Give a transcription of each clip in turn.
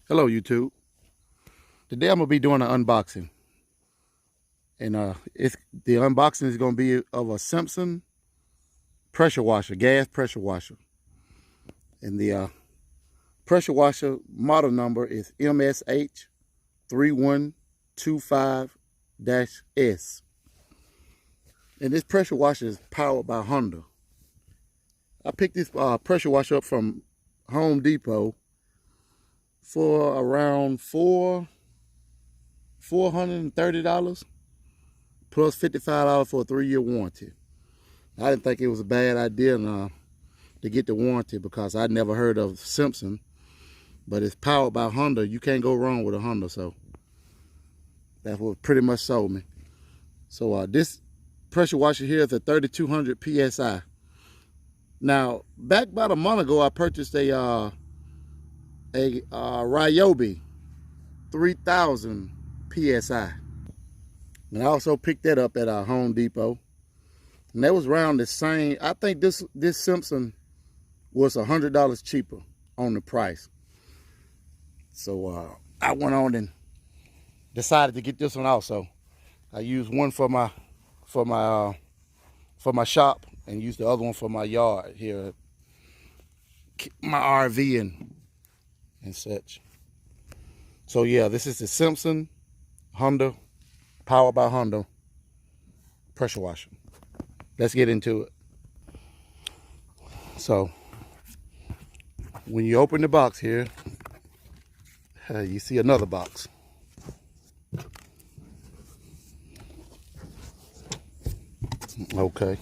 Hello YouTube. Today I'm gonna be doing an unboxing, and the unboxing is gonna be of a Simpson pressure washer, gas pressure washer, and the pressure washer model number is MSH3125-S, and this pressure washer is powered by Honda. I picked this pressure washer up from Home Depot for around $430 plus $55 for a 3-year warranty. I didn't think it was a bad idea to get the warranty because I'd never heard of Simpson, but it's powered by Honda. You can't go wrong with a Honda, so that's what pretty much sold me. So this pressure washer here is a 3200 PSI. Now, back about a month ago, I purchased a Ryobi 3000 PSI. And I also picked that up at Home Depot. And that was around the same. I think this Simpson was $100 cheaper on the price. So I went on and decided to get this one also. I used one for my shop and used the other one for my yard here, my RV and such. So yeah, this is the Simpson Honda, powered by Honda pressure washer. Let's get into it. So when you open the box here, you see another box. Okay.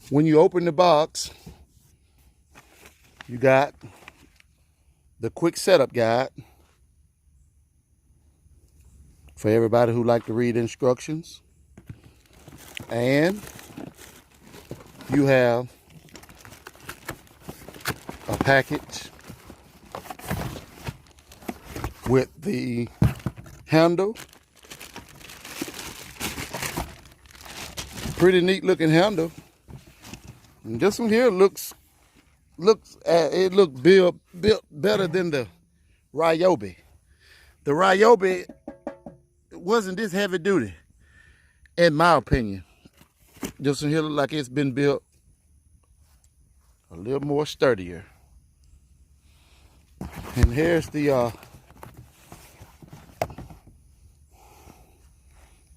When you open the box, you got the quick setup guide for everybody who like to read instructions. And you have a package with the handle. Pretty neat looking handle. And this one here looks built better than the Ryobi. The Ryobi wasn't this heavy duty, in my opinion. This one here looks like it's been built a little more sturdier. And here's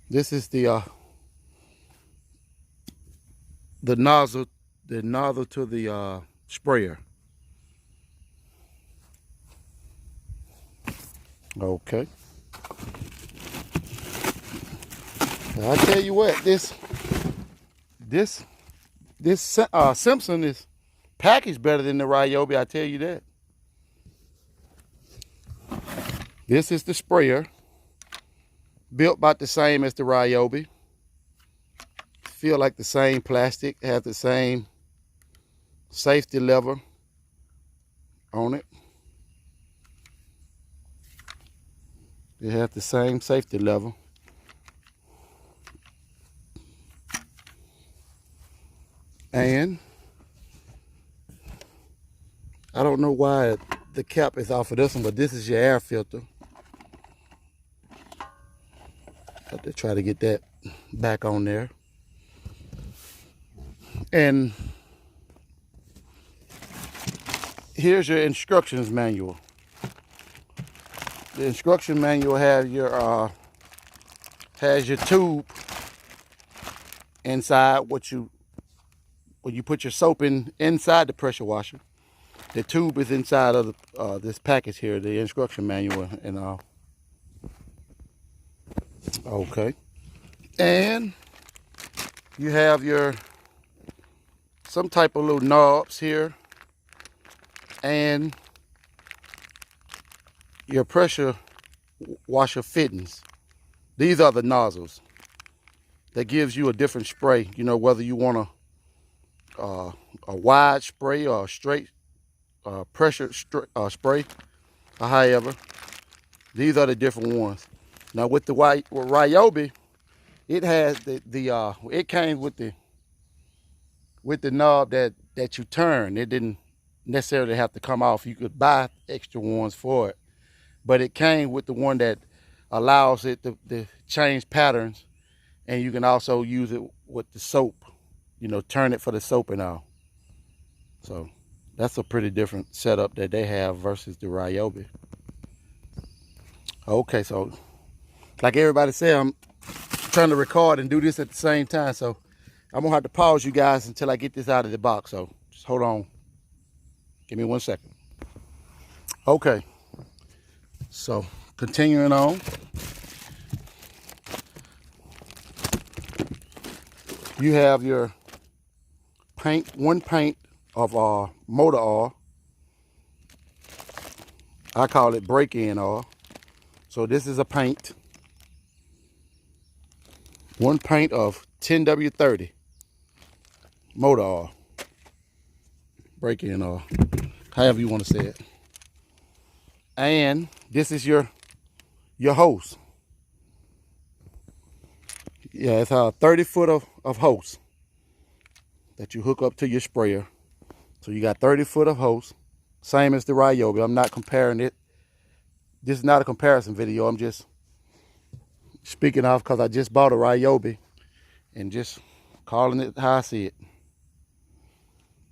this is the nozzle to the sprayer. Okay. I tell you what, this Simpson is packaged better than the Ryobi. I tell you that. This is the sprayer, built about the same as the Ryobi. Feel like the same plastic, has the same safety lever on it. It has the same safety lever. And I don't know why the cap is off of this one, but this is your air filter. Have to try to get that back on there. And here's your instructions manual. The instruction manual has your tube inside. When you put your soap inside the pressure washer, the tube is inside of this package here, the instruction manual and all. Okay. And you have some type of little knobs here and your pressure washer fittings. These are the nozzles that gives you a different spray. You know, whether you want a wide spray or a straight pressure spray, or however. These are the different ones. Now with the Ryobi, it has it came with the knob that you turn. It didn't necessarily have to come off. You could buy extra ones for it. but it came with the one that allows it to change patterns, and you can also use it with the soap, you know, turn it for the soap and all. So that's a pretty different setup that they have versus the Ryobi. Okay, so like everybody said, I'm trying to record and do this at the same time, so I'm gonna have to pause you guys until I get this out of the box. So just hold on, give me 1 second. Okay, so continuing on, you have your paint, one paint of motor oil. I call it break-in oil. So this is a paint, one paint of 10W30 motor oil, break-in oil, however you want to say it. And this is your hose. Yeah, it's a 30 foot of hose that you hook up to your sprayer. So you got 30 foot of hose, same as the Ryobi. I'm not comparing it. This is not a comparison video. I'm just speaking off because I just bought a Ryobi and just calling it how I see it.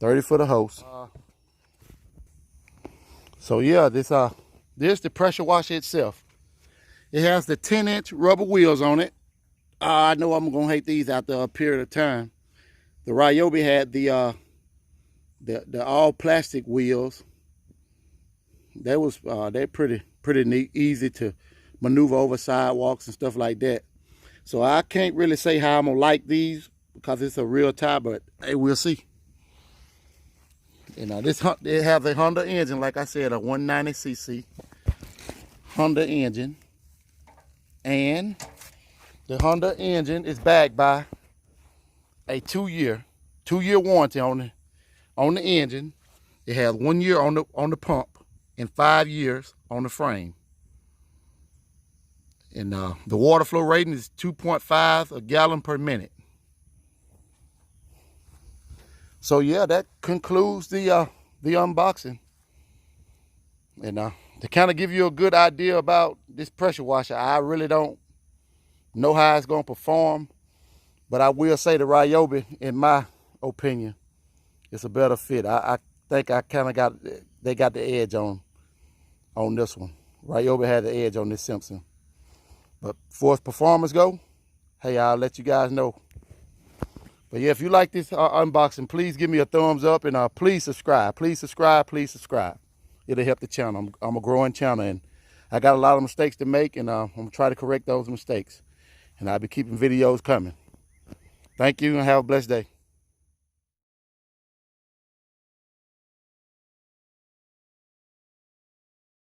30 foot of hose. So yeah, this the pressure washer itself. It has the 10-inch rubber wheels on it. I know I'm gonna hate these after a period of time. The Ryobi had the all plastic wheels. They're pretty neat, easy to maneuver over sidewalks and stuff like that. So I can't really say how I'm gonna like these because it's a real tire, but hey, we'll see. You know, it has a Honda engine, like I said, a 190cc Honda engine, and the Honda engine is backed by a two-year warranty on the engine. It has 1 year on the pump and 5 years on the frame. And the water flow rating is 2.5 a gallon per minute. So yeah, that concludes the unboxing. And to kind of give you a good idea about this pressure washer, I really don't know how it's going to perform, but I will say the Ryobi, in my opinion, it's a better fit. I think I kind of they got the edge on this one. Ryobi had the edge on this Simpson. But for its performance go, hey, I'll let you guys know. But yeah, if you like this unboxing, please give me a thumbs up, and please subscribe. Please subscribe. Please subscribe. It'll help the channel. I'm a growing channel, and I got a lot of mistakes to make, and I'm going to try to correct those mistakes. And I'll be keeping videos coming. Thank you, and have a blessed day.